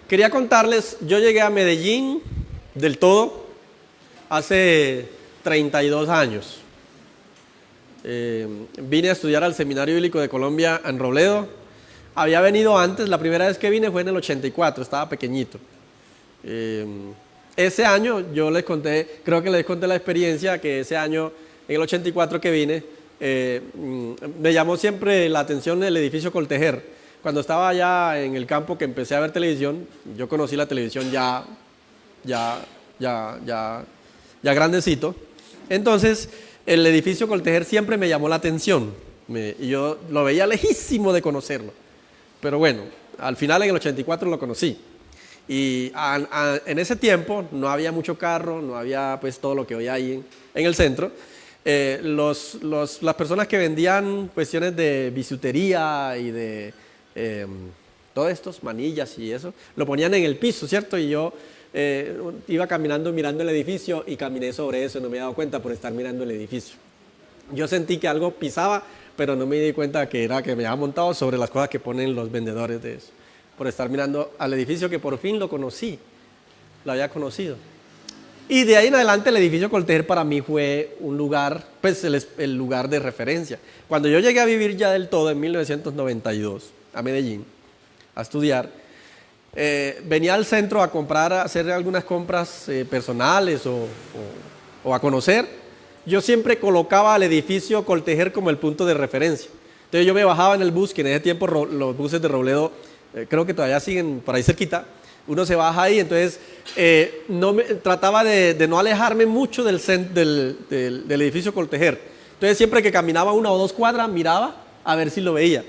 Quería contarles, yo llegué a Medellín del todo hace 32 años. Vine a estudiar al Seminario Bíblico de Colombia en Robledo. Había venido antes, la primera vez que vine fue en el 84, estaba pequeñito. Ese año yo les conté, creo que les conté la experiencia que ese año, en el 84 que vine, me llamó siempre la atención el edificio Coltejer. Cuando estaba allá en el campo que empecé a ver televisión, yo conocí la televisión ya grandecito. Entonces, el edificio Coltejer siempre me llamó la atención y yo lo veía lejísimo de conocerlo. Pero bueno, al final en el 84 lo conocí. Y en ese tiempo no había mucho carro, no había pues todo lo que hoy hay en el centro. Las personas que vendían cuestiones de bisutería y de todos estos manillas y eso, lo ponían en el piso, ¿cierto? Y yo iba caminando mirando el edificio y caminé sobre eso, no me he dado cuenta por estar mirando el edificio. Yo sentí que algo pisaba, pero no me di cuenta que era que me había montado sobre las cosas que ponen los vendedores de eso, por estar mirando al edificio que por fin lo conocí, lo había conocido. Y de ahí en adelante el edificio Coltejer para mí fue un lugar, pues el lugar de referencia. Cuando yo llegué a vivir ya del todo en 1992 a Medellín, a estudiar, venía al centro a comprar, a hacer algunas compras personales o a conocer. Yo siempre colocaba al edificio Coltejer como el punto de referencia. Entonces yo me bajaba en el bus, que en ese tiempo los buses de Robledo creo que todavía siguen por ahí cerquita. Uno se baja ahí, entonces trataba de no alejarme mucho del edificio Coltejer. Entonces siempre que caminaba 1 o 2 cuadras miraba a ver si lo veía.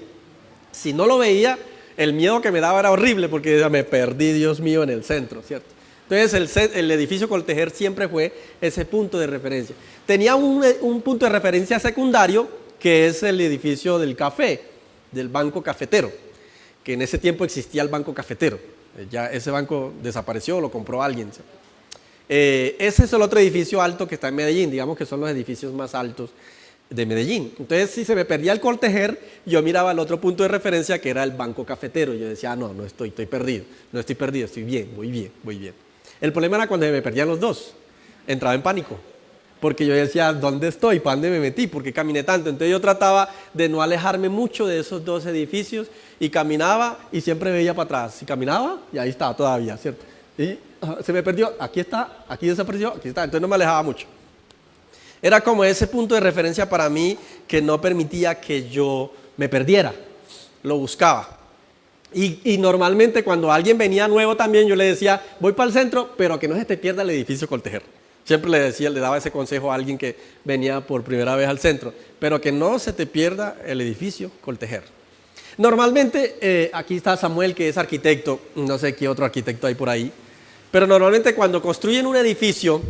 Si no lo veía, el miedo que me daba era horrible porque me perdí, Dios mío, en el centro, ¿cierto? Entonces el edificio Coltejer siempre fue ese punto de referencia. Tenía un punto de referencia secundario que es el edificio del café, del Banco Cafetero, que en ese tiempo existía el Banco Cafetero. Ya ese banco desapareció, lo compró alguien. Ese es el otro edificio alto que está en Medellín, digamos que son los edificios más altos de Medellín. Entonces, si se me perdía el Coltejer, yo miraba el otro punto de referencia que era el Banco Cafetero. Yo decía, no estoy perdido, no estoy perdido, estoy bien, voy bien. El problema era cuando me perdían los dos, entraba en pánico, porque yo decía, ¿dónde estoy? ¿Para dónde me metí? ¿Por qué caminé tanto? Entonces yo trataba de no alejarme mucho de esos dos edificios y caminaba y siempre veía para atrás. Si caminaba, y ahí estaba todavía, ¿cierto? Y se me perdió, aquí está, aquí desapareció, aquí está. Entonces no me alejaba mucho. Era como ese punto de referencia para mí que no permitía que yo me perdiera. Lo buscaba. Y normalmente cuando alguien venía nuevo también yo le decía, voy para el centro, pero que no se te pierda el edificio Coltejer. Siempre le daba ese consejo a alguien que venía por primera vez al centro, pero que no se te pierda el edificio Coltejer. Normalmente, aquí está Samuel, que es arquitecto, no sé qué otro arquitecto hay por ahí, pero normalmente cuando construyen un edificio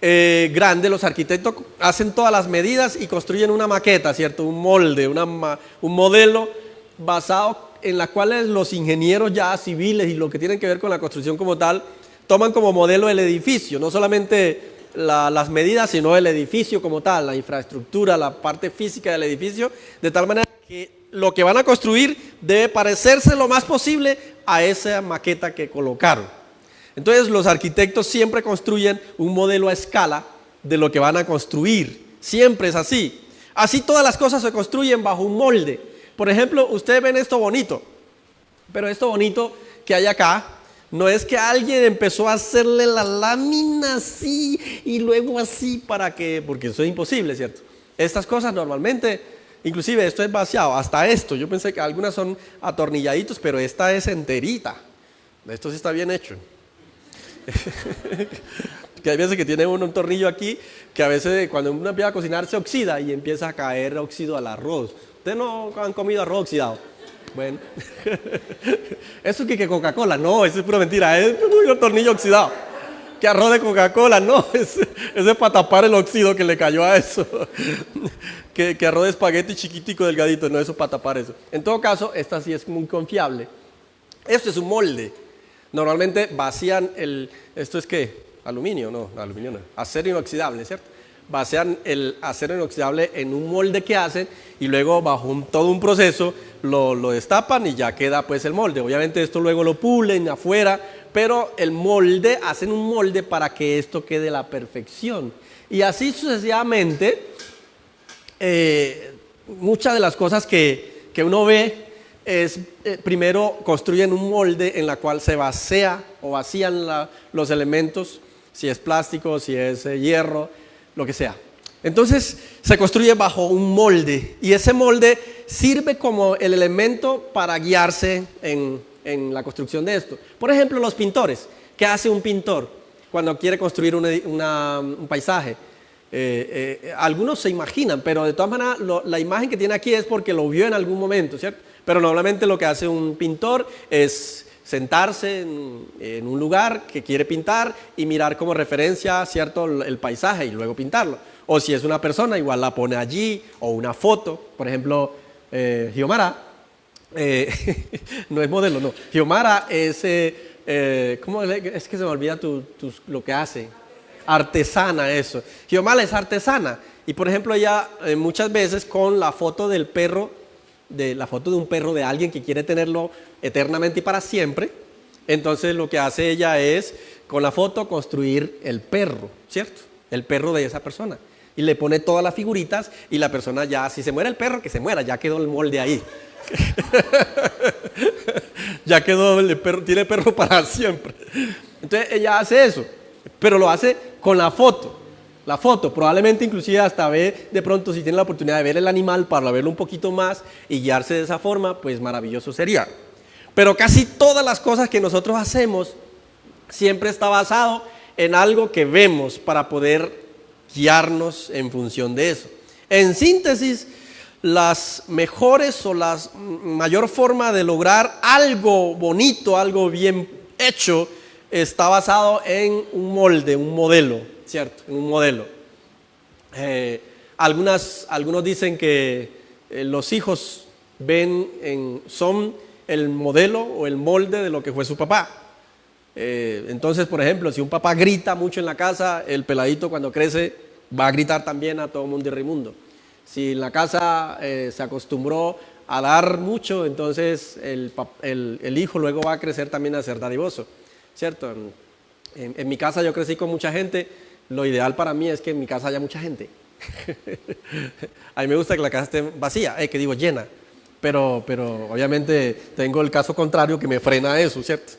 grande, los arquitectos hacen todas las medidas y construyen una maqueta, ¿cierto? Un molde, un modelo basado en la cual los ingenieros ya civiles y lo que tienen que ver con la construcción como tal, toman como modelo el edificio, no solamente las medidas, sino el edificio como tal, la infraestructura, la parte física del edificio, de tal manera que lo que van a construir debe parecerse lo más posible a esa maqueta que colocaron. Entonces los arquitectos siempre construyen un modelo a escala de lo que van a construir, siempre es así. Así todas las cosas se construyen bajo un molde. Por ejemplo, ustedes ven esto bonito, pero esto bonito que hay acá, no es que alguien empezó a hacerle la lámina así y luego así porque eso es imposible, ¿cierto? Estas cosas normalmente, inclusive esto es vaciado, hasta esto, yo pensé que algunas son atornilladitos, pero esta es enterita. Esto sí está bien hecho. Que hay veces que tiene un tornillo aquí, que a veces cuando uno empieza a cocinar se oxida y empieza a caer óxido al arroz. ¿Ustedes no han comido arroz oxidado? Bueno, eso que Coca-Cola, no, eso es pura mentira, es un tornillo oxidado. Que arroz de Coca-Cola, no, eso es para tapar el óxido que le cayó a eso. Que arroz de espagueti chiquitico, delgadito, no, eso es para tapar eso. En todo caso, esta sí es muy confiable. Esto es un molde. Normalmente vacían esto es ¿qué? Aluminio, no, acero inoxidable, ¿cierto? vacían el acero inoxidable en un molde que hacen y luego bajo todo un proceso lo destapan y ya queda pues el molde. Obviamente esto luego lo pulen afuera, pero el molde, hacen un molde para que esto quede a la perfección. Y así sucesivamente, muchas de las cosas que uno ve es, primero construyen un molde en la cual se vacía o vacían los elementos, si es plástico, si es hierro, lo que sea. Entonces se construye bajo un molde y ese molde sirve como el elemento para guiarse en la construcción de esto. Por ejemplo, los pintores. ¿Qué hace un pintor cuando quiere construir un paisaje? Algunos se imaginan, pero de todas maneras la imagen que tiene aquí es porque lo vio en algún momento, ¿cierto? Pero normalmente lo que hace un pintor es sentarse en un lugar que quiere pintar y mirar como referencia, ¿cierto?, el paisaje y luego pintarlo. O si es una persona, igual la pone allí, o una foto. Por ejemplo, Xiomara, no es modelo, no. Xiomara es, ¿cómo es que se me olvida lo que hace? Artesana, eso. Xiomara es artesana. Y por ejemplo, ella muchas veces con la foto del perro, la foto de un perro de alguien que quiere tenerlo eternamente y para siempre, entonces lo que hace ella es con la foto construir el perro, ¿cierto? El perro de esa persona. Y le pone todas las figuritas y la persona ya, si se muere el perro, que se muera, ya quedó el molde ahí. Ya quedó el perro, tiene perro para siempre. Entonces ella hace eso, pero lo hace con la foto. La foto, probablemente inclusive hasta ve de pronto, si tiene la oportunidad de ver el animal para verlo un poquito más y guiarse de esa forma, pues maravilloso sería. Pero casi todas las cosas que nosotros hacemos siempre está basado en algo que vemos para poder guiarnos en función de eso. En síntesis, las mejores o la mayor forma de lograr algo bonito, algo bien hecho, está basado en un molde, un modelo, ¿cierto? En un modelo. Algunos dicen que los hijos son el modelo o el molde de lo que fue su papá. Entonces, por ejemplo, si un papá grita mucho en la casa, el peladito cuando crece va a gritar también a todo mundo y Raimundo. Si en la casa se acostumbró a dar mucho, entonces el hijo luego va a crecer también a ser dadivoso, ¿cierto? En mi casa yo crecí con mucha gente. Lo ideal para mí es que en mi casa haya mucha gente. A mí me gusta que la casa esté vacía, llena. Pero obviamente tengo el caso contrario que me frena eso, ¿cierto?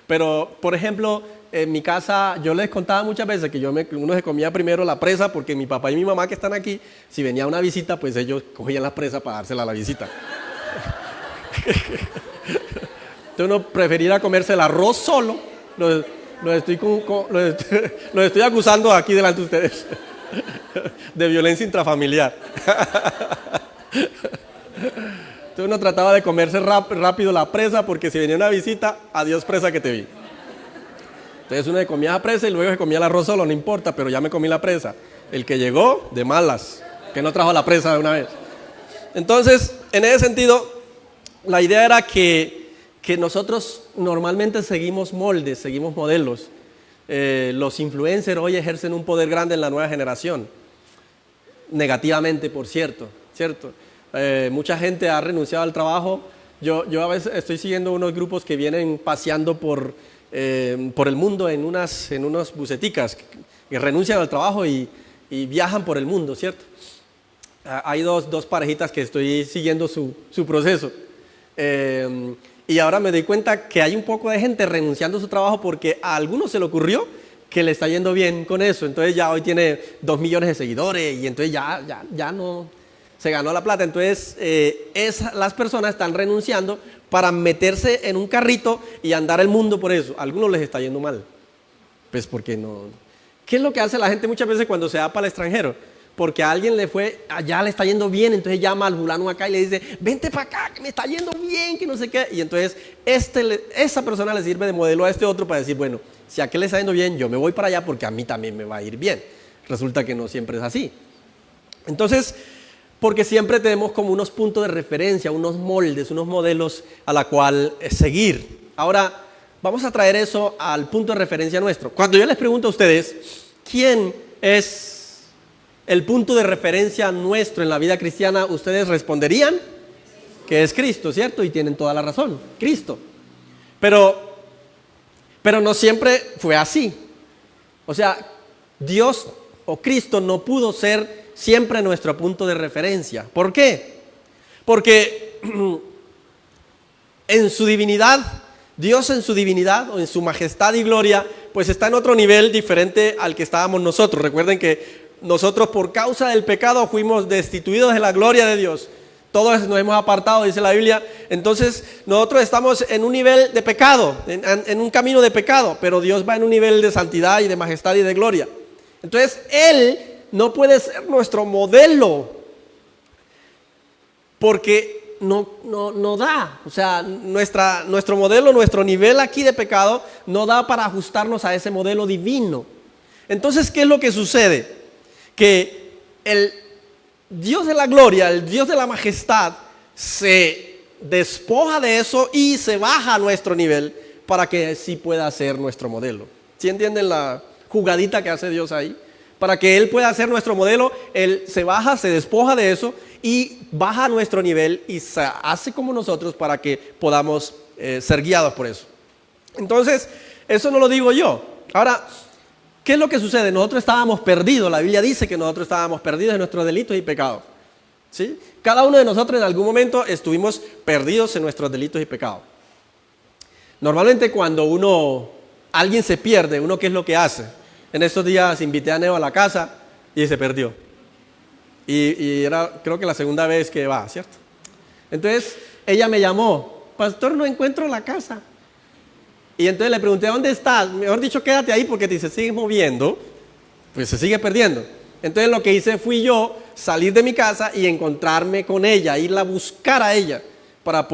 Pero, por ejemplo, en mi casa yo les contaba muchas veces que uno se comía primero la presa porque mi papá y mi mamá que están aquí, si venía una visita, pues ellos cogían la presa para dársela a la visita. Entonces uno prefería comerse el arroz solo. Los estoy acusando aquí delante de ustedes de violencia intrafamiliar. Entonces uno trataba de comerse rápido la presa porque si venía una visita, adiós presa que te vi. Entonces uno se comía la presa y luego se comía el arroz solo, no importa, pero ya me comí la presa. El que llegó, de malas, que no trajo la presa de una vez. Entonces, en ese sentido, la idea era que nosotros normalmente seguimos moldes, seguimos modelos. Los influencers hoy ejercen un poder grande en la nueva generación. Negativamente, por cierto, ¿cierto? Mucha gente ha renunciado al trabajo. Yo a veces estoy siguiendo unos grupos que vienen paseando por el mundo en unas buseticas que renuncian al trabajo y viajan por el mundo, ¿cierto? Hay dos parejitas que estoy siguiendo su proceso. Y ahora me doy cuenta que hay un poco de gente renunciando a su trabajo porque a algunos se le ocurrió que le está yendo bien con eso. Entonces ya hoy tiene 2 millones de seguidores y entonces ya no se ganó la plata. Entonces las personas están renunciando para meterse en un carrito y andar el mundo por eso. A algunos les está yendo mal. Pues porque no. ¿Qué es lo que hace la gente muchas veces cuando se va para el extranjero? Porque a alguien allá le está yendo bien, entonces llama al fulano acá y le dice, vente para acá, que me está yendo bien, que no sé qué. Y entonces esa persona le sirve de modelo a este otro para decir, bueno, si a aquel le está yendo bien, yo me voy para allá porque a mí también me va a ir bien. Resulta que no siempre es así. Entonces, porque siempre tenemos como unos puntos de referencia, unos moldes, unos modelos a la cual seguir. Ahora, vamos a traer eso al punto de referencia nuestro. Cuando yo les pregunto a ustedes, ¿quién es el punto de referencia nuestro en la vida cristiana, ustedes responderían que es Cristo, ¿cierto? Y tienen toda la razón, Cristo. Pero no siempre fue así. O sea, Dios o Cristo no pudo ser siempre nuestro punto de referencia. ¿Por qué? Porque en su divinidad, Dios en su divinidad o en su majestad y gloria, pues está en otro nivel diferente al que estábamos nosotros. Recuerden que nosotros por causa del pecado fuimos destituidos de la gloria de Dios. Todos nos hemos apartado, dice la Biblia. Entonces nosotros estamos en un nivel de pecado, en un camino de pecado, pero Dios va en un nivel de santidad y de majestad y de gloria. Entonces Él no puede ser nuestro modelo porque no da. O sea, nuestro modelo, nuestro nivel aquí de pecado no da para ajustarnos a ese modelo divino. Entonces, ¿qué es lo que sucede? Que el Dios de la gloria, el Dios de la majestad, se despoja de eso y se baja a nuestro nivel para que sí pueda ser nuestro modelo. ¿Sí entienden la jugadita que hace Dios ahí? Para que Él pueda ser nuestro modelo, Él se baja, se despoja de eso y baja a nuestro nivel y se hace como nosotros para que podamos ser guiados por eso. Entonces, eso no lo digo yo. Ahora, ¿qué es lo que sucede? Nosotros estábamos perdidos. La Biblia dice que nosotros estábamos perdidos en nuestros delitos y pecados. ¿Sí? Cada uno de nosotros en algún momento estuvimos perdidos en nuestros delitos y pecados. Normalmente cuando alguien se pierde, ¿qué es lo que hace? En estos días invité a Neo a la casa y se perdió. Y era creo que la segunda vez que va, ¿cierto? Entonces ella me llamó, pastor, no encuentro la casa. Y entonces le pregunté, ¿dónde estás? Mejor dicho, quédate ahí porque si se sigue moviendo, pues se sigue perdiendo. Entonces lo que hice fui yo salir de mi casa y encontrarme con ella, irla a buscar a ella para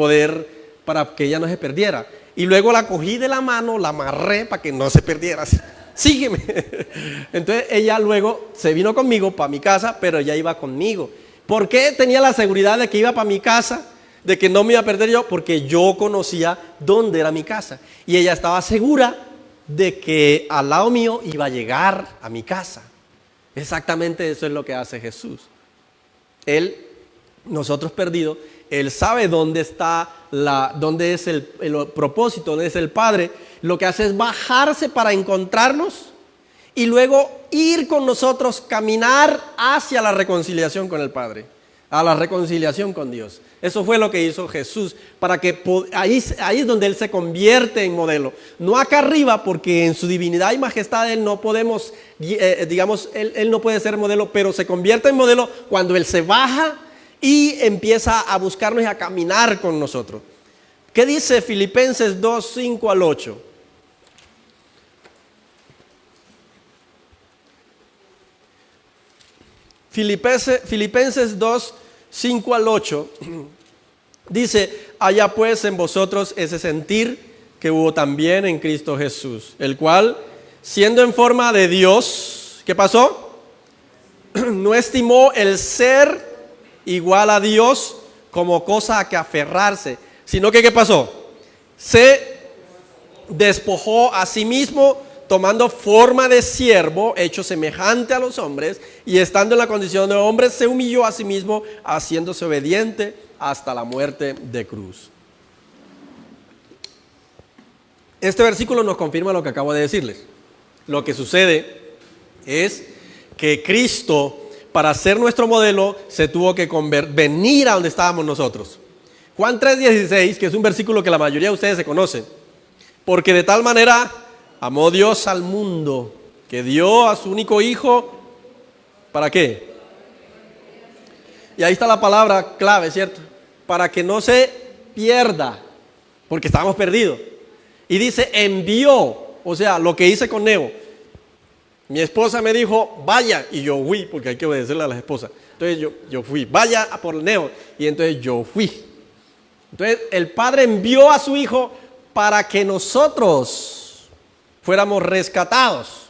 que ella no se perdiera. Y luego la cogí de la mano, la amarré para que no se perdiera. Sígueme. Entonces ella luego se vino conmigo para mi casa, pero ella iba conmigo. ¿Por qué tenía la seguridad de que iba para mi casa? De que no me iba a perder yo, porque yo conocía dónde era mi casa. Y ella estaba segura de que al lado mío iba a llegar a mi casa. Exactamente eso es lo que hace Jesús. Nosotros perdidos, Él sabe dónde está, dónde es el propósito, dónde es el Padre. Lo que hace es bajarse para encontrarnos y luego ir con nosotros, caminar hacia la reconciliación con el Padre, a la reconciliación con Dios. Eso fue lo que hizo Jesús, para que ahí es donde Él se convierte en modelo. No acá arriba, porque en su divinidad y majestad Él no podemos, Él no puede ser modelo, pero se convierte en modelo cuando Él se baja y empieza a buscarnos y a caminar con nosotros. ¿Qué dice Filipenses 2, 5 al 8? Filipenses 2, 5 al 8 dice, haya pues en vosotros ese sentir que hubo también en Cristo Jesús, el cual, siendo en forma de Dios, ¿qué pasó? No estimó el ser igual a Dios como cosa a que aferrarse, sino que ¿qué pasó? Se despojó a sí mismo, tomando forma de siervo, hecho semejante a los hombres, y estando en la condición de hombre, se humilló a sí mismo, haciéndose obediente hasta la muerte de cruz. Este versículo nos confirma lo que acabo de decirles. Lo que sucede es que Cristo, para ser nuestro modelo, se tuvo que venir a donde estábamos nosotros. Juan 3:16, que es un versículo que la mayoría de ustedes se conocen. Porque de tal manera amó Dios al mundo, que dio a su único hijo, ¿para qué? Y ahí está la palabra clave, ¿cierto? Para que no se pierda, porque estábamos perdidos. Y dice, envió, o sea, lo que hice con Neo. Mi esposa me dijo, vaya, y yo fui, porque hay que obedecerle a las esposas. Entonces yo fui, vaya a por Neo, y entonces yo fui. Entonces el Padre envió a su Hijo para que nosotros fuéramos rescatados,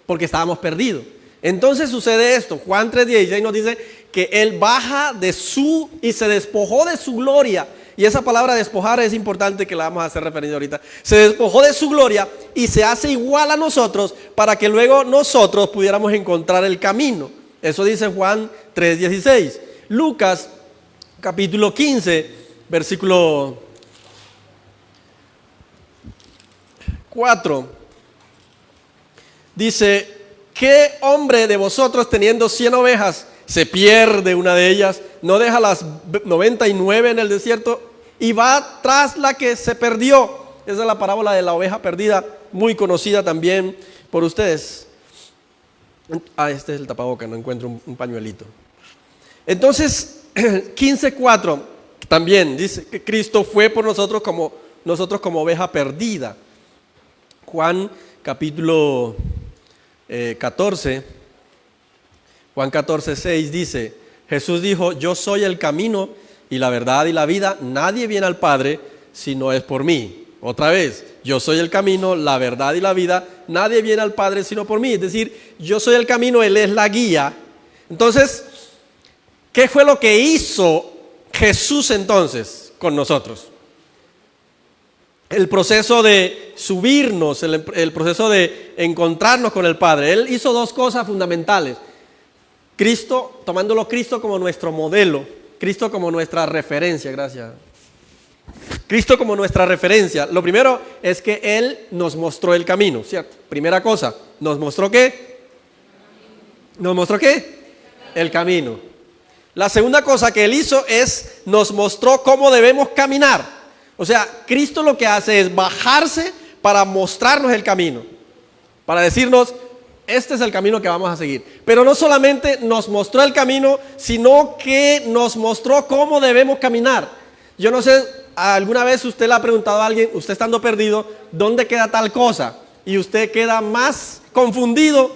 porque estábamos perdidos. Entonces sucede esto, Juan 3:16 nos dice que Él baja y se despojó de su gloria. Y esa palabra despojar es importante, que la vamos a hacer referencia ahorita. Se despojó de su gloria y se hace igual a nosotros para que luego nosotros pudiéramos encontrar el camino. Eso dice Juan 3:16. Lucas capítulo 15, versículo 4. Dice: ¿qué hombre de vosotros teniendo 100 ovejas se pierde una de ellas? ¿No deja las 99 en el desierto y va tras la que se perdió? Esa es la parábola de la oveja perdida, muy conocida también por ustedes. Este es el tapaboca, no encuentro un pañuelito. Entonces, 15:4 también dice que Cristo fue por nosotros como oveja perdida. Juan capítulo 14, Juan 14:6 dice: Jesús dijo: yo soy el camino y la verdad y la vida, nadie viene al Padre si no es por mí. Otra vez, yo soy el camino, la verdad y la vida, nadie viene al Padre sino por mí. Es decir, yo soy el camino, Él es la guía. Entonces, ¿qué fue lo que hizo Jesús entonces con nosotros? El proceso de subirnos, el proceso de encontrarnos con el Padre. Él hizo dos cosas fundamentales. Tomándolo Cristo como nuestro modelo, Cristo como nuestra referencia, gracias. Cristo como nuestra referencia. Lo primero es que Él nos mostró el camino, ¿cierto? Primera cosa, ¿nos mostró qué? ¿Nos mostró qué? El camino. La segunda cosa que Él hizo es, nos mostró cómo debemos caminar. O sea, Cristo lo que hace es bajarse para mostrarnos el camino, para decirnos: este es el camino que vamos a seguir. Pero no solamente nos mostró el camino, sino que nos mostró cómo debemos caminar. Yo no sé, alguna vez usted le ha preguntado a alguien, usted estando perdido, ¿dónde queda tal cosa? Y usted queda más confundido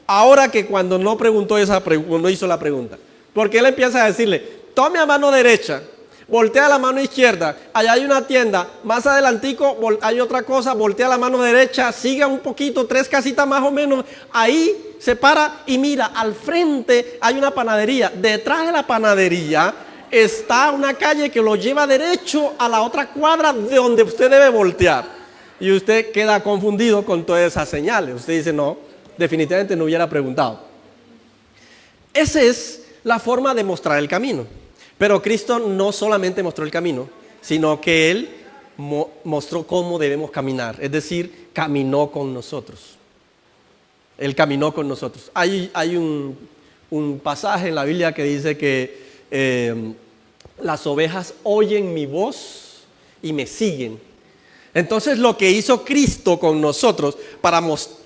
ahora que cuando no preguntó no hizo la pregunta. Porque él empieza a decirle: tome a mano derecha, voltea a la mano izquierda, allá hay una tienda, más adelantico hay otra cosa, voltea a la mano derecha, siga un poquito, 3 casitas más o menos, ahí se para y mira, al frente hay una panadería, detrás de la panadería está una calle que lo lleva derecho a la otra cuadra de donde usted debe voltear. Y usted queda confundido con todas esas señales. Usted dice: no, definitivamente no hubiera preguntado. Esa es la forma de mostrar el camino. Pero Cristo no solamente mostró el camino, sino que Él mostró cómo debemos caminar. Es decir, caminó con nosotros. Él caminó con nosotros. Hay un pasaje en la Biblia que dice que las ovejas oyen mi voz y me siguen. Entonces, lo que hizo Cristo con nosotros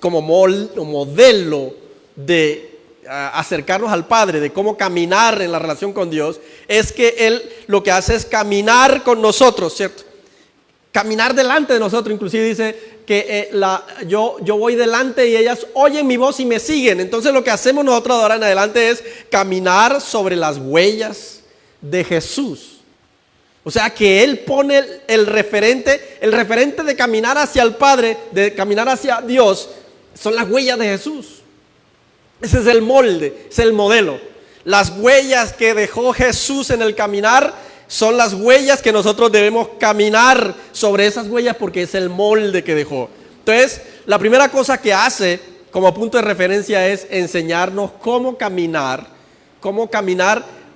como modelo de acercarnos al Padre, de cómo caminar en la relación con Dios, es que Él lo que hace es caminar con nosotros, ¿cierto? Caminar delante de nosotros. Inclusive dice que yo voy delante y ellas oyen mi voz y me siguen. Entonces lo que hacemos nosotros de ahora en adelante es caminar sobre las huellas de Jesús. O sea que Él pone el referente de caminar hacia el Padre, de caminar hacia Dios, son las huellas de Jesús. Ese es el molde, es el modelo. Las huellas que dejó Jesús en el caminar son las huellas que nosotros debemos caminar sobre esas huellas, porque es el molde que dejó. Entonces, la primera cosa que hace como punto de referencia es enseñarnos cómo caminar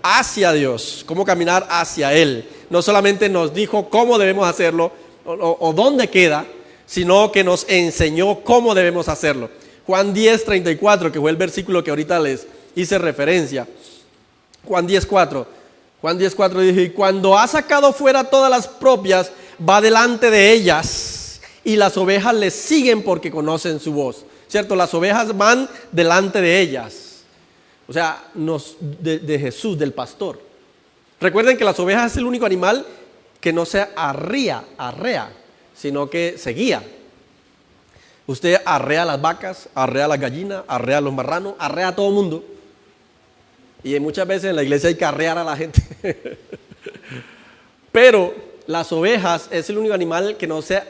hacia Dios, cómo caminar hacia Él. No solamente nos dijo cómo debemos hacerlo o dónde queda, sino que nos enseñó cómo debemos hacerlo. Juan 10:34, que fue el versículo que ahorita les hice referencia. Juan 10:4 dice: y cuando ha sacado fuera todas las propias, va delante de ellas, y las ovejas le siguen porque conocen su voz. ¿Cierto? Las ovejas van delante de ellas. O sea, de Jesús, del pastor. Recuerden que las ovejas es el único animal que no se arrea, sino que se guía. Usted arrea a las vacas, arrea a las gallinas, arrea a los marranos, arrea a todo el mundo. Y muchas veces en la iglesia hay que arrear a la gente. Pero las ovejas es el único animal que no se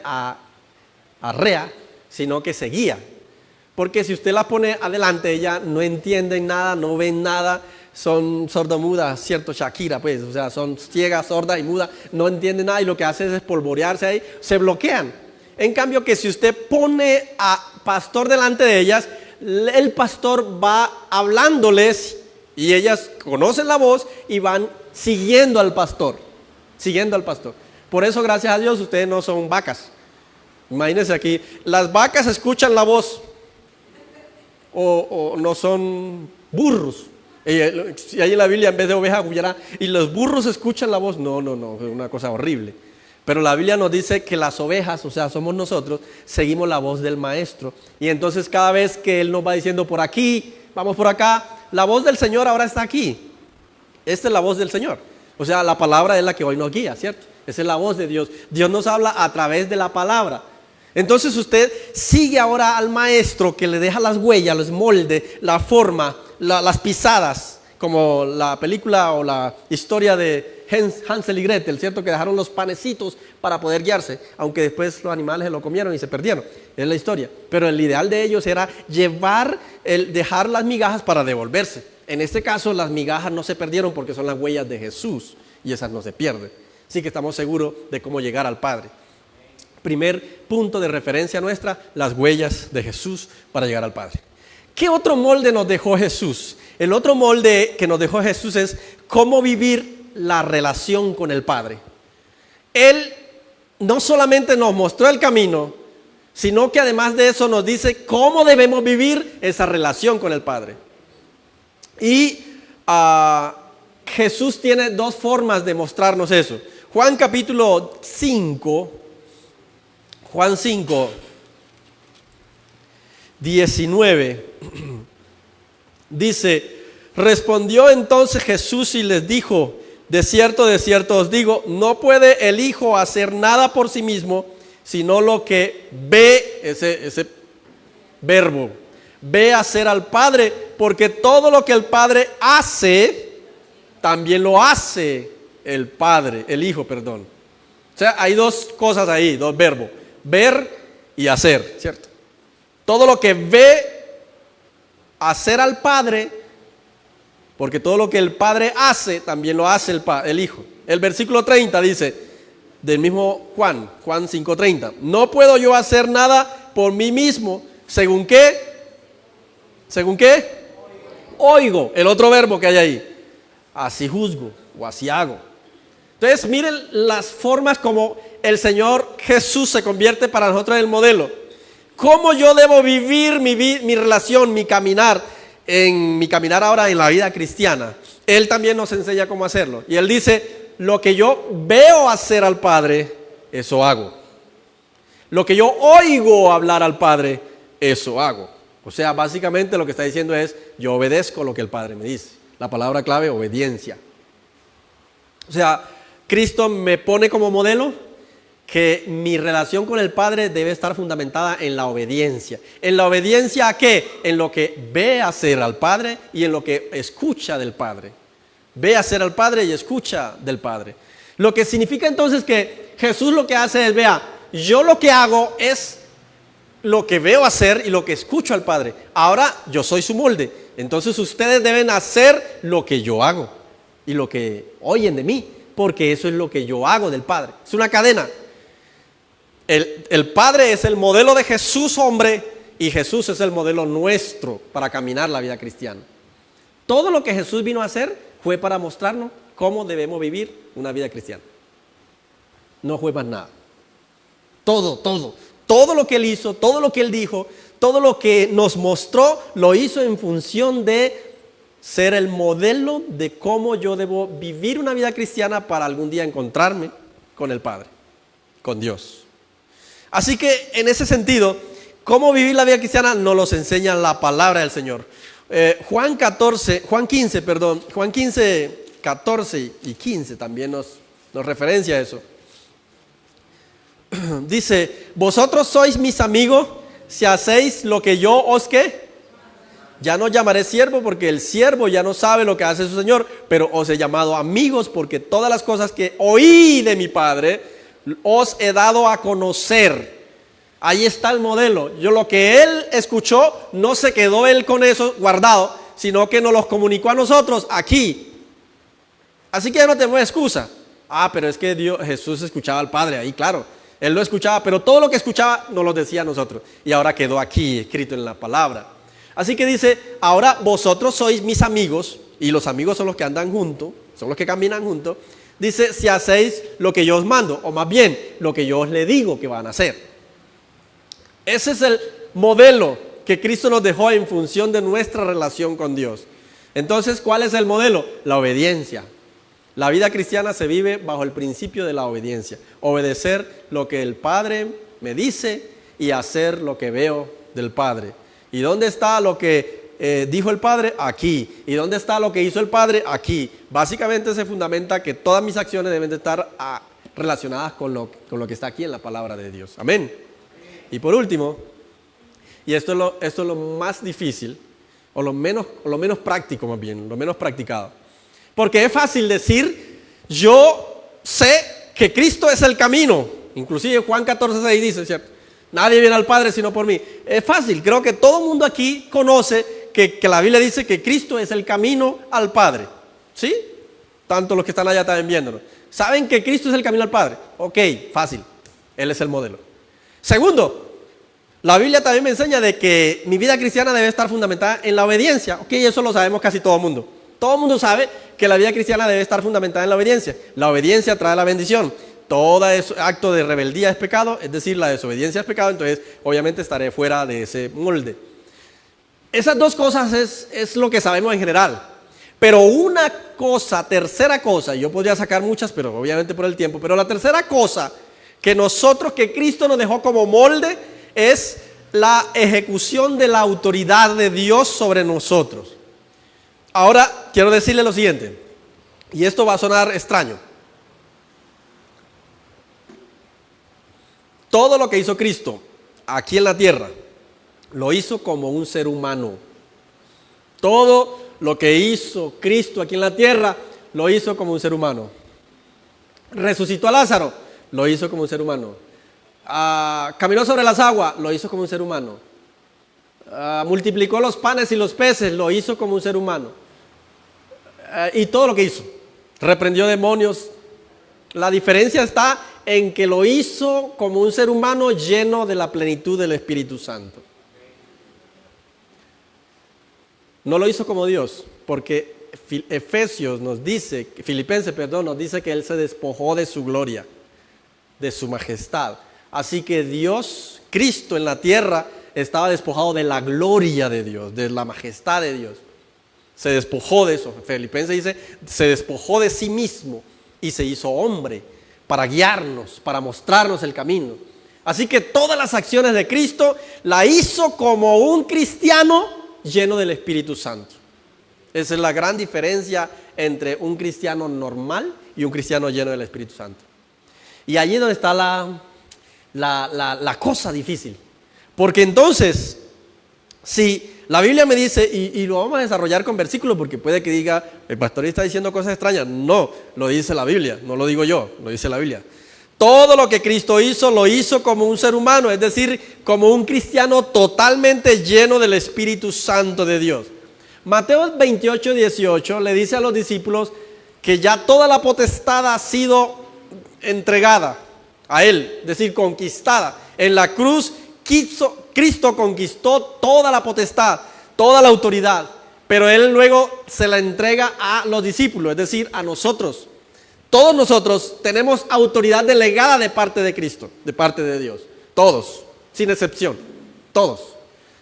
arrea, sino que se guía. Porque si usted las pone adelante, ellas no entienden nada, no ven nada, son sordomudas, ¿cierto? Shakira, pues, o sea, son ciegas, sordas y mudas, no entienden nada y lo que hacen es espolvorearse ahí, se bloquean. En cambio que si usted pone a pastor delante de ellas, el pastor va hablándoles Y ellas conocen la voz y van siguiendo al pastor, siguiendo al pastor. Por eso, gracias a Dios, ustedes no son vacas. Imagínense aquí, las vacas escuchan la voz o no son burros. Si hay en la Biblia en vez de oveja aullará, y los burros escuchan la voz, no, es una cosa horrible. Pero la Biblia nos dice que las ovejas, o sea, somos nosotros, seguimos la voz del maestro. Y entonces cada vez que Él nos va diciendo por aquí, vamos por acá, la voz del Señor ahora está aquí. Esta es la voz del Señor. O sea, la palabra es la que hoy nos guía, ¿cierto? Esa es la voz de Dios. Dios nos habla a través de la palabra. Entonces usted sigue ahora al maestro que le deja las huellas, los molde, la forma, las pisadas, como la película o la historia de Hansel y Gretel, ¿cierto? Que dejaron los panecitos para poder guiarse, aunque después los animales se lo comieron y se perdieron. Es la historia. Pero el ideal de ellos era dejar las migajas para devolverse. En este caso, las migajas no se perdieron porque son las huellas de Jesús y esas no se pierden. Así que estamos seguros de cómo llegar al Padre. Primer punto de referencia nuestra, las huellas de Jesús para llegar al Padre. ¿Qué otro molde nos dejó Jesús? El otro molde que nos dejó Jesús es cómo vivir la relación con el Padre. Él no solamente nos mostró el camino, sino que además de eso nos dice cómo debemos vivir esa relación con el Padre. Y Jesús tiene dos formas de mostrarnos eso. Juan capítulo 5, Juan 5, 19, dice, respondió entonces Jesús y les dijo, de cierto os digo, no puede el Hijo hacer nada por sí mismo, sino lo que ve, ese verbo, ve hacer al Padre, porque todo lo que el Padre hace, también lo hace el Padre, el Hijo, perdón. O sea, hay dos cosas ahí, dos verbos, ver y hacer, ¿cierto? Todo lo que ve hacer al Padre, porque todo lo que el Padre hace, también lo hace el Hijo. El versículo 30 dice, del mismo Juan 5:30, no puedo yo hacer nada por mí mismo, ¿según qué? ¿Según qué? Oigo, el otro verbo que hay ahí, así juzgo o así hago. Entonces miren las formas como el Señor Jesús se convierte para nosotros en el modelo. ¿Cómo yo debo vivir mi relación, mi caminar ahora en la vida cristiana? Él también nos enseña cómo hacerlo. Y Él dice, lo que yo veo hacer al Padre, eso hago. Lo que yo oigo hablar al Padre, eso hago. O sea, básicamente lo que está diciendo es, yo obedezco lo que el Padre me dice. La palabra clave, obediencia. O sea, Cristo me pone como modelo que mi relación con el Padre debe estar fundamentada en la obediencia. ¿En la obediencia a qué? En lo que ve hacer al Padre y en lo que escucha del Padre. Ve hacer al Padre y escucha del Padre. Lo que significa entonces que Jesús lo que hace es, vea, yo lo que hago es lo que veo hacer y lo que escucho al Padre. Ahora yo soy su molde. Entonces ustedes deben hacer lo que yo hago y lo que oyen de mí, porque eso es lo que yo hago del Padre. Es una cadena. El Padre es el modelo de Jesús, hombre, y Jesús es el modelo nuestro para caminar la vida cristiana. Todo lo que Jesús vino a hacer fue para mostrarnos cómo debemos vivir una vida cristiana. No fue más nada. Todo lo que Él hizo, todo lo que Él dijo, todo lo que nos mostró, lo hizo en función de ser el modelo de cómo yo debo vivir una vida cristiana para algún día encontrarme con el Padre, con Dios. Así que en ese sentido, cómo vivir la vida cristiana nos los enseña la palabra del Señor. Juan 15, 14 y 15 también nos referencia a eso. Dice, vosotros sois mis amigos si hacéis lo que yo os ¿qué? Ya no llamaré siervo porque el siervo ya no sabe lo que hace su Señor, pero os he llamado amigos porque todas las cosas que oí de mi Padre os he dado a conocer. Ahí está el modelo. Yo lo que Él escuchó, no se quedó Él con eso guardado, sino que nos los comunicó a nosotros aquí. Así que ya no tenemos excusa. Pero es que Jesús escuchaba al Padre ahí, claro. Él lo escuchaba, pero todo lo que escuchaba nos lo decía a nosotros. Y ahora quedó aquí escrito en la palabra. Así que dice, ahora vosotros sois mis amigos. y los amigos son los que andan juntos, son los que caminan juntos, dice, si hacéis lo que yo os mando, o más bien, lo que yo os le digo que van a hacer. Ese es el modelo que Cristo nos dejó en función de nuestra relación con Dios. Entonces, ¿cuál es el modelo? La obediencia. La vida cristiana se vive bajo el principio de la obediencia. Obedecer lo que el Padre me dice y hacer lo que veo del Padre. ¿Y dónde está lo que dijo el Padre? Aquí. ¿Y dónde está lo que hizo el Padre? Aquí. Básicamente se fundamenta que todas mis acciones deben de estar relacionadas con lo que está aquí en la palabra de Dios. Amén. Y por último, y esto es lo más difícil, o lo menos práctico más bien, lo menos practicado. Porque es fácil decir, yo sé que Cristo es el camino. Inclusive Juan 14:6 dice, ¿cierto? Nadie viene al Padre sino por mí. Es fácil, creo que todo el mundo aquí conoce que la Biblia dice que Cristo es el camino al Padre. ¿Sí? Tanto los que están allá también viéndonos. ¿Saben que Cristo es el camino al Padre? Ok, fácil. Él es el modelo. Segundo, la Biblia también me enseña de que mi vida cristiana debe estar fundamentada en la obediencia. Ok, eso lo sabemos casi todo el mundo. Todo el mundo sabe que la vida cristiana debe estar fundamentada en la obediencia. La obediencia trae la bendición. Todo acto de rebeldía es pecado, es decir, la desobediencia es pecado, entonces obviamente estaré fuera de ese molde. Esas dos cosas es lo que sabemos en general. Pero una cosa, tercera cosa, yo podría sacar muchas, pero obviamente por el tiempo, pero la tercera cosa que Cristo nos dejó como molde es la ejecución de la autoridad de Dios sobre nosotros. Ahora quiero decirle lo siguiente, y esto va a sonar extraño. Todo lo que hizo Cristo aquí en la tierra, lo hizo como un ser humano. Todo lo que hizo Cristo aquí en la tierra, lo hizo como un ser humano. Resucitó a Lázaro, lo hizo como un ser humano. Caminó sobre las aguas, lo hizo como un ser humano. Multiplicó los panes y los peces, lo hizo como un ser humano. Y todo lo que hizo, reprendió demonios. La diferencia está en que lo hizo como un ser humano lleno de la plenitud del Espíritu Santo. No lo hizo como Dios, porque Filipenses nos dice que Él se despojó de su gloria, de su majestad. Así que Dios, Cristo en la tierra, estaba despojado de la gloria de Dios, de la majestad de Dios. Se despojó de eso. Filipenses dice, se despojó de sí mismo y se hizo hombre para guiarnos, para mostrarnos el camino. Así que todas las acciones de Cristo la hizo como un cristiano lleno del Espíritu Santo. Esa es la gran diferencia entre un cristiano normal y un cristiano lleno del Espíritu Santo. Y allí es donde está la cosa difícil. Porque entonces, si la Biblia me dice, y lo vamos a desarrollar con versículos, porque puede que diga, el pastor está diciendo cosas extrañas. No, lo dice la Biblia, no lo digo yo, lo dice la Biblia. Todo lo que Cristo hizo, lo hizo como un ser humano, es decir, como un cristiano totalmente lleno del Espíritu Santo de Dios. Mateo 28:18 le dice a los discípulos que ya toda la potestad ha sido entregada a Él, es decir, conquistada. En la cruz, Cristo conquistó toda la potestad, toda la autoridad, pero Él luego se la entrega a los discípulos, es decir, a nosotros. Todos nosotros tenemos autoridad delegada de parte de Cristo, de parte de Dios. Todos, sin excepción, todos.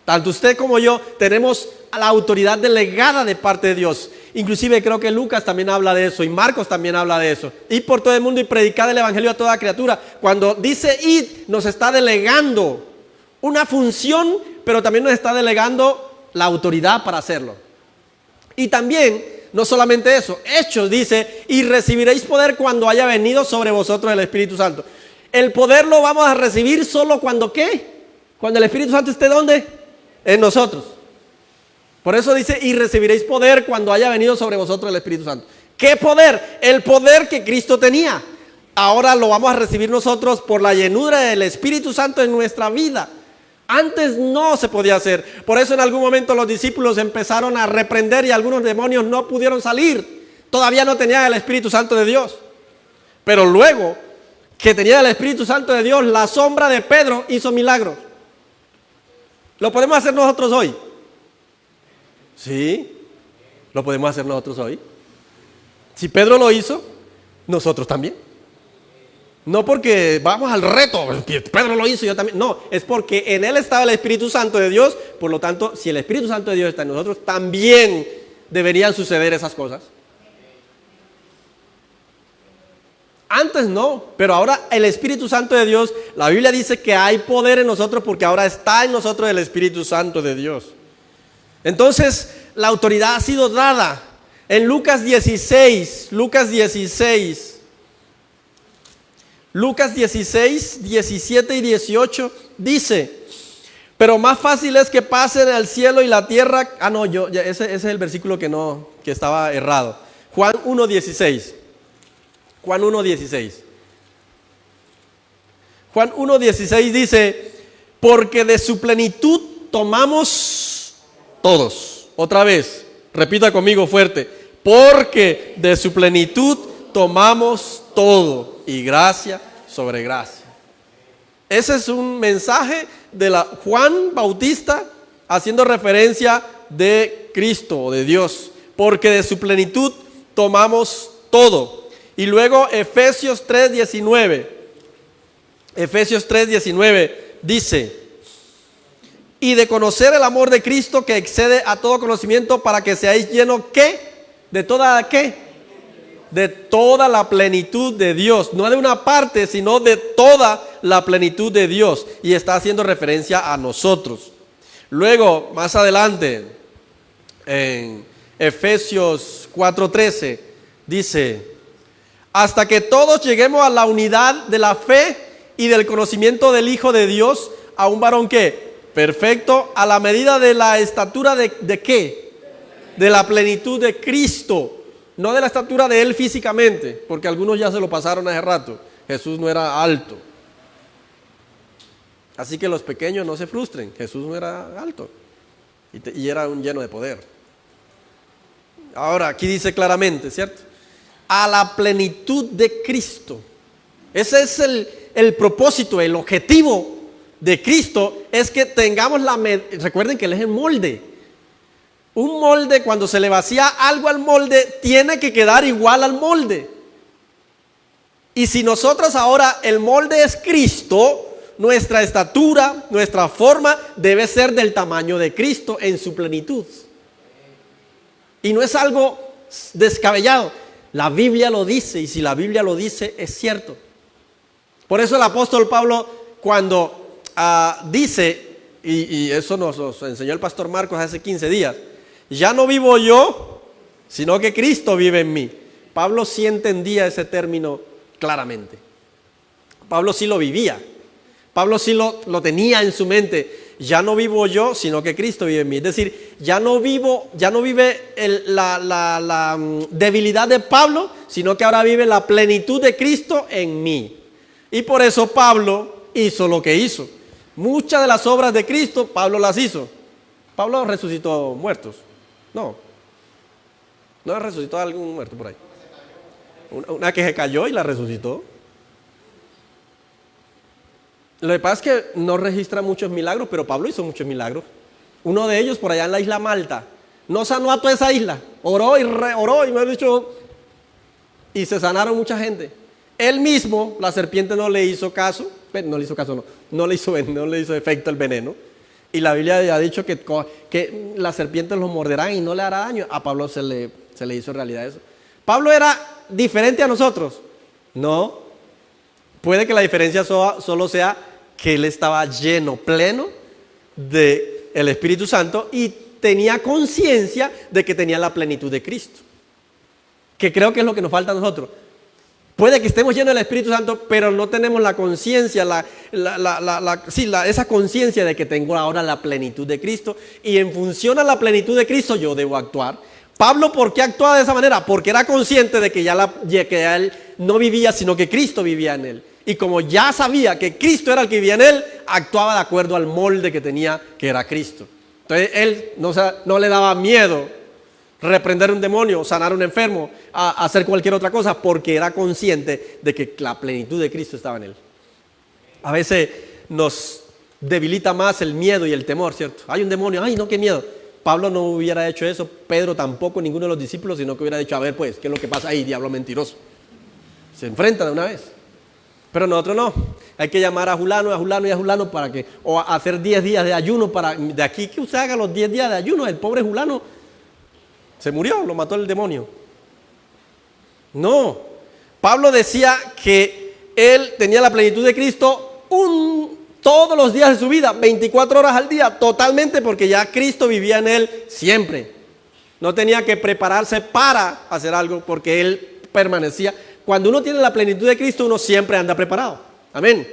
Tanto usted como yo tenemos la autoridad delegada de parte de Dios. Inclusive creo que Lucas también habla de eso y Marcos también habla de eso. Ir por todo el mundo y predicar el evangelio a toda criatura. Cuando dice id, nos está delegando una función, pero también nos está delegando la autoridad para hacerlo. Y también, no solamente eso, Hechos dice, y recibiréis poder cuando haya venido sobre vosotros el Espíritu Santo. El poder lo vamos a recibir solo cuando ¿qué? Cuando el Espíritu Santo esté ¿dónde? En nosotros. Por eso dice, y recibiréis poder cuando haya venido sobre vosotros el Espíritu Santo. ¿Qué poder? El poder que Cristo tenía. Ahora lo vamos a recibir nosotros por la llenura del Espíritu Santo en nuestra vida. Antes no se podía hacer. Por eso en algún momento los discípulos empezaron a reprender y algunos demonios no pudieron salir. Todavía no tenían el Espíritu Santo de Dios. Pero luego que tenía el Espíritu Santo de Dios, la sombra de Pedro hizo milagros. ¿Lo podemos hacer nosotros hoy? Sí. Lo podemos hacer nosotros hoy. Si Pedro lo hizo, nosotros también. No porque vamos al reto, Pedro lo hizo, yo también. No, es porque en él estaba el Espíritu Santo de Dios. Por lo tanto, si el Espíritu Santo de Dios está en nosotros, también deberían suceder esas cosas. Antes no, pero ahora el Espíritu Santo de Dios, la Biblia dice que hay poder en nosotros porque ahora está en nosotros el Espíritu Santo de Dios. Entonces, la autoridad ha sido dada. En Lucas 16, 17 y 18 dice: pero más fácil es que pasen el cielo y la tierra. Ese es el versículo que estaba errado. Juan 1:16. Juan 1:16 dice: porque de su plenitud tomamos todos. Otra vez, repita conmigo fuerte: porque de su plenitud tomamos todo, y gracia sobre gracia. Ese es un mensaje de Juan Bautista haciendo referencia de Cristo o de Dios, porque de su plenitud tomamos todo. Y luego Efesios 3:19 dice: y de conocer el amor de Cristo que excede a todo conocimiento, para que seáis llenos, ¿qué? ¿De toda qué? De toda la plenitud de Dios. No de una parte, sino de toda la plenitud de Dios. Y está haciendo referencia a nosotros. Luego, más adelante, en Efesios 4:13, dice: hasta que todos lleguemos a la unidad de la fe y del conocimiento del Hijo de Dios, a un varón que perfecto, a la medida de la estatura de ¿qué? De la plenitud de Cristo. No de la estatura de Él físicamente, porque algunos ya se lo pasaron hace rato. Jesús no era alto. Así que los pequeños no se frustren. Jesús no era alto y era un lleno de poder. Ahora, aquí dice claramente, ¿cierto? A la plenitud de Cristo. Ese es el propósito, el objetivo de Cristo, es que tengamos recuerden que Él es el molde. Un molde, cuando se le vacía algo al molde, tiene que quedar igual al molde. Y si nosotros ahora, el molde es Cristo, nuestra estatura, nuestra forma debe ser del tamaño de Cristo en su plenitud. Y no es algo descabellado. La Biblia lo dice, y si la Biblia lo dice, es cierto. Por eso el apóstol Pablo, cuando dice, y eso nos enseñó el pastor Marcos hace 15 días, ya no vivo yo, sino que Cristo vive en mí. Pablo sí entendía ese término claramente. Pablo sí lo vivía. Pablo sí lo tenía en su mente. Ya no vivo yo, sino que Cristo vive en mí. Es decir, ya no vive la debilidad de Pablo, sino que ahora vive la plenitud de Cristo en mí. Y por eso Pablo hizo lo que hizo. Muchas de las obras de Cristo, Pablo las hizo. Pablo resucitó muertos. No resucitó a algún muerto por ahí. Una que se cayó y la resucitó. Lo que pasa es que no registra muchos milagros, pero Pablo hizo muchos milagros. Uno de ellos por allá en la isla Malta. No sanó a toda esa isla. Oró y me ha dicho, y se sanaron mucha gente. Él mismo, la serpiente no le hizo caso. No le hizo efecto el veneno. Y la Biblia ya ha dicho que las serpientes los morderán y no le hará daño. A Pablo se le hizo realidad eso. ¿Pablo era diferente a nosotros? No. Puede que la diferencia solo sea que él estaba lleno, pleno del Espíritu Santo y tenía conciencia de que tenía la plenitud de Cristo. Que creo que es lo que nos falta a nosotros. Puede que estemos llenos del Espíritu Santo, pero no tenemos la conciencia, esa conciencia de que tengo ahora la plenitud de Cristo, y en función a la plenitud de Cristo yo debo actuar. Pablo, ¿por qué actuaba de esa manera? Porque era consciente de que ya él no vivía, sino que Cristo vivía en él. Y como ya sabía que Cristo era el que vivía en él, actuaba de acuerdo al molde que tenía, que era Cristo. Entonces él no le daba miedo reprender un demonio, sanar un enfermo, a hacer cualquier otra cosa, porque era consciente de que la plenitud de Cristo estaba en él. A veces nos debilita más el miedo y el temor, ¿cierto? Hay un demonio, ay no, qué miedo. Pablo no hubiera hecho eso, Pedro tampoco, ninguno de los discípulos, sino que hubiera dicho, a ver pues, ¿qué es lo que pasa ahí, diablo mentiroso? Se enfrentan de una vez. Pero nosotros no, hay que llamar a Julano y a Julano para que, o hacer 10 días de ayuno para, de aquí que usted haga los 10 días de ayuno, el pobre Julano se murió, lo mató el demonio. No, Pablo decía que él tenía la plenitud de Cristo todos los días de su vida, 24 horas al día, totalmente, porque ya Cristo vivía en él siempre. No tenía que prepararse para hacer algo, porque él permanecía. Cuando uno tiene la plenitud de Cristo, uno siempre anda preparado. Amén.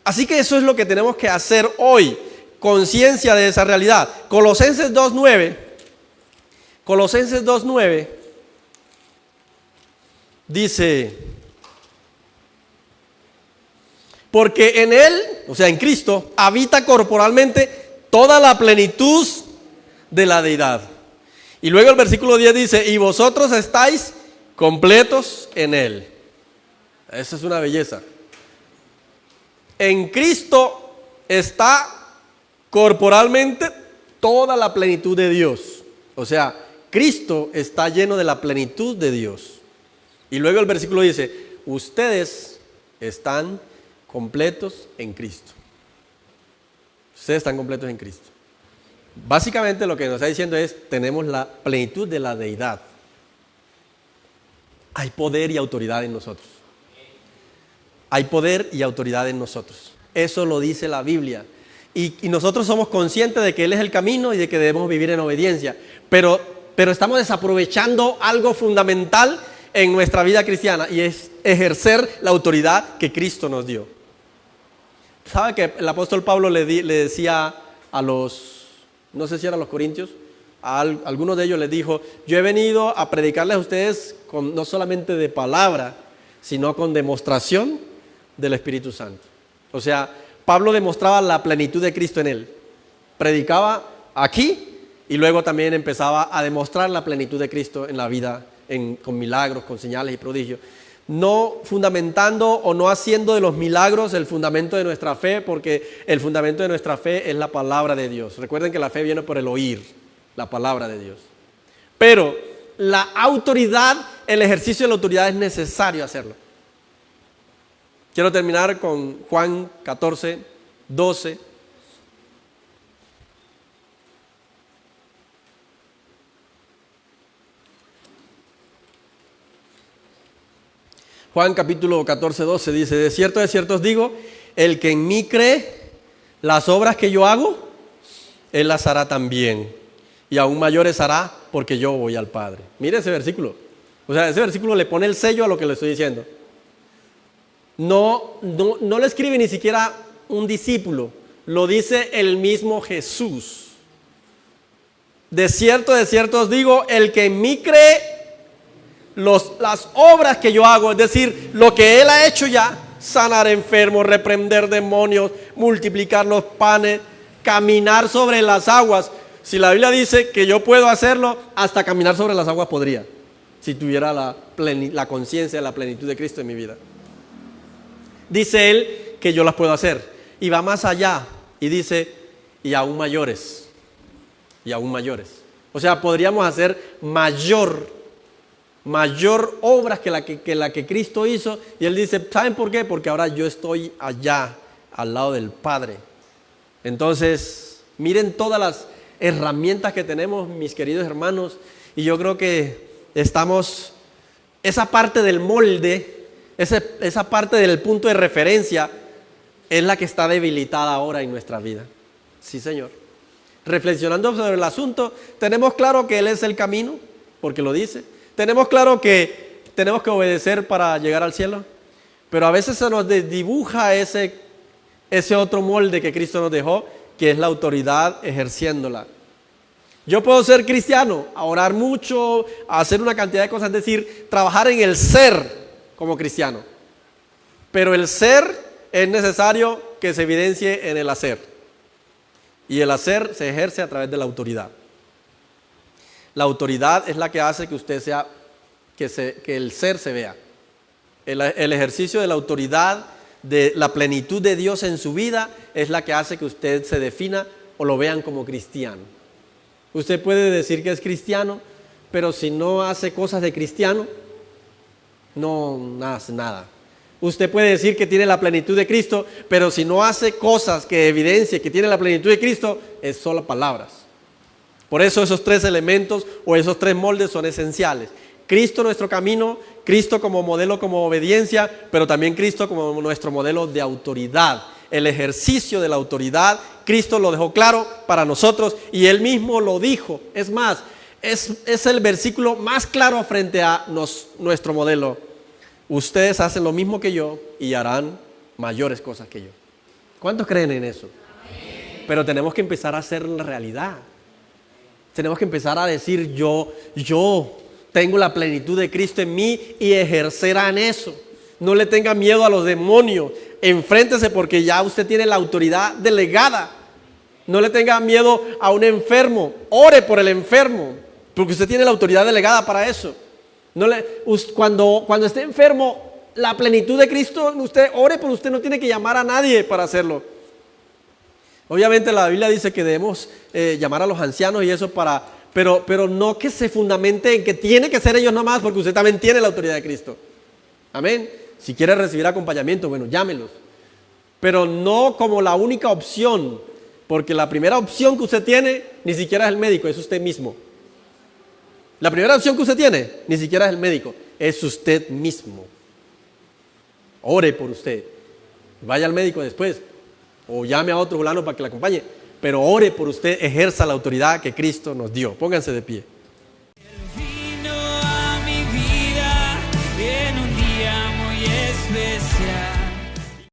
Así que eso es lo que tenemos que hacer hoy, conciencia de esa realidad. Colosenses 2:9 dice, porque en Él, o sea en Cristo, habita corporalmente toda la plenitud de la deidad. Y luego el versículo 10 dice, y vosotros estáis completos en Él. Esa es una belleza. En Cristo está corporalmente toda la plenitud de Dios. O sea, Cristo está lleno de la plenitud de Dios. Y luego el versículo dice, ustedes están completos en Cristo. Ustedes están completos en Cristo. Básicamente lo que nos está diciendo es, tenemos la plenitud de la deidad. Hay poder y autoridad en nosotros. Hay poder y autoridad en nosotros. Eso lo dice la Biblia. Y nosotros somos conscientes de que Él es el camino y de que debemos vivir en obediencia. Pero estamos desaprovechando algo fundamental en nuestra vida cristiana, y es ejercer la autoridad que Cristo nos dio. ¿Sabe que el apóstol Pablo le decía a los, no sé si eran los corintios, a algunos de ellos les dijo, yo he venido a predicarles a ustedes no solamente de palabra, sino con demostración del Espíritu Santo? O sea, Pablo demostraba la plenitud de Cristo en él. Predicaba aquí y luego también empezaba a demostrar la plenitud de Cristo en la vida, con milagros, con señales y prodigios. No fundamentando o no haciendo de los milagros el fundamento de nuestra fe, porque el fundamento de nuestra fe es la palabra de Dios. Recuerden que la fe viene por el oír la palabra de Dios. Pero la autoridad, el ejercicio de la autoridad es necesario hacerlo. Quiero terminar con Juan 14:12. Juan capítulo 14:12 dice, de cierto os digo, el que en mí cree, las obras que yo hago, él las hará también, y aún mayores hará, porque yo voy al Padre. Mire ese versículo. O sea, ese versículo le pone el sello a lo que le estoy diciendo. No lo escribe ni siquiera un discípulo, lo dice el mismo Jesús. De cierto os digo, el que en mí cree, las obras que yo hago, es decir, lo que Él ha hecho ya, sanar enfermos, reprender demonios, multiplicar los panes, caminar sobre las aguas. Si la Biblia dice que yo puedo hacerlo, hasta caminar sobre las aguas podría, si tuviera la conciencia de la plenitud de Cristo en mi vida. Dice Él que yo las puedo hacer, y va más allá, y dice, y aún mayores, y aún mayores. O sea, podríamos hacer mayor obras que la que Cristo hizo. Y Él dice, ¿saben por qué? Porque ahora yo estoy allá, al lado del Padre. Entonces, miren todas las herramientas que tenemos, mis queridos hermanos, y yo creo que estamos, esa parte del molde, esa parte del punto de referencia, es la que está debilitada ahora en nuestra vida. Sí, Señor. Reflexionando sobre el asunto, tenemos claro que Él es el camino, porque lo dice. Tenemos claro que tenemos que obedecer para llegar al cielo, pero a veces se nos desdibuja ese otro molde que Cristo nos dejó, que es la autoridad ejerciéndola. Yo puedo ser cristiano, a orar mucho, a hacer una cantidad de cosas, es decir, trabajar en el ser como cristiano, pero el ser es necesario que se evidencie en el hacer, y el hacer se ejerce a través de la autoridad. La autoridad es la que hace que usted sea, que el ser se vea. El ejercicio de la autoridad, de la plenitud de Dios en su vida, es la que hace que usted se defina o lo vean como cristiano. Usted puede decir que es cristiano, pero si no hace cosas de cristiano, no hace nada. Usted puede decir que tiene la plenitud de Cristo, pero si no hace cosas que evidencien que tiene la plenitud de Cristo, es solo palabras. Por eso esos tres elementos o esos tres moldes son esenciales. Cristo nuestro camino, Cristo como modelo, como obediencia, pero también Cristo como nuestro modelo de autoridad. El ejercicio de la autoridad, Cristo lo dejó claro para nosotros y Él mismo lo dijo. Es más, es el versículo más claro frente a nuestro modelo. Ustedes hacen lo mismo que yo y harán mayores cosas que yo. ¿Cuántos creen en eso? Amén. Pero tenemos que empezar a hacer la realidad. Tenemos que empezar a decir yo tengo la plenitud de Cristo en mí y ejercerán eso. No le tenga miedo a los demonios. Enfréntese porque ya usted tiene la autoridad delegada. No le tenga miedo a un enfermo. Ore por el enfermo porque usted tiene la autoridad delegada para eso. Cuando esté enfermo, la plenitud de Cristo, usted ore por usted, no tiene que llamar a nadie para hacerlo. Obviamente la Biblia dice que debemos llamar a los ancianos y eso pero no que se fundamente en que tiene que ser ellos nomás, porque usted también tiene la autoridad de Cristo. Amén. Si quiere recibir acompañamiento, bueno, llámelos. Pero no como la única opción, porque la primera opción que usted tiene ni siquiera es el médico, es usted mismo. La primera opción que usted tiene ni siquiera es el médico, es usted mismo. Ore por usted. Vaya al médico después o llame a otro fulano para que le acompañe. Pero ore por usted, ejerza la autoridad que Cristo nos dio. Pónganse de pie.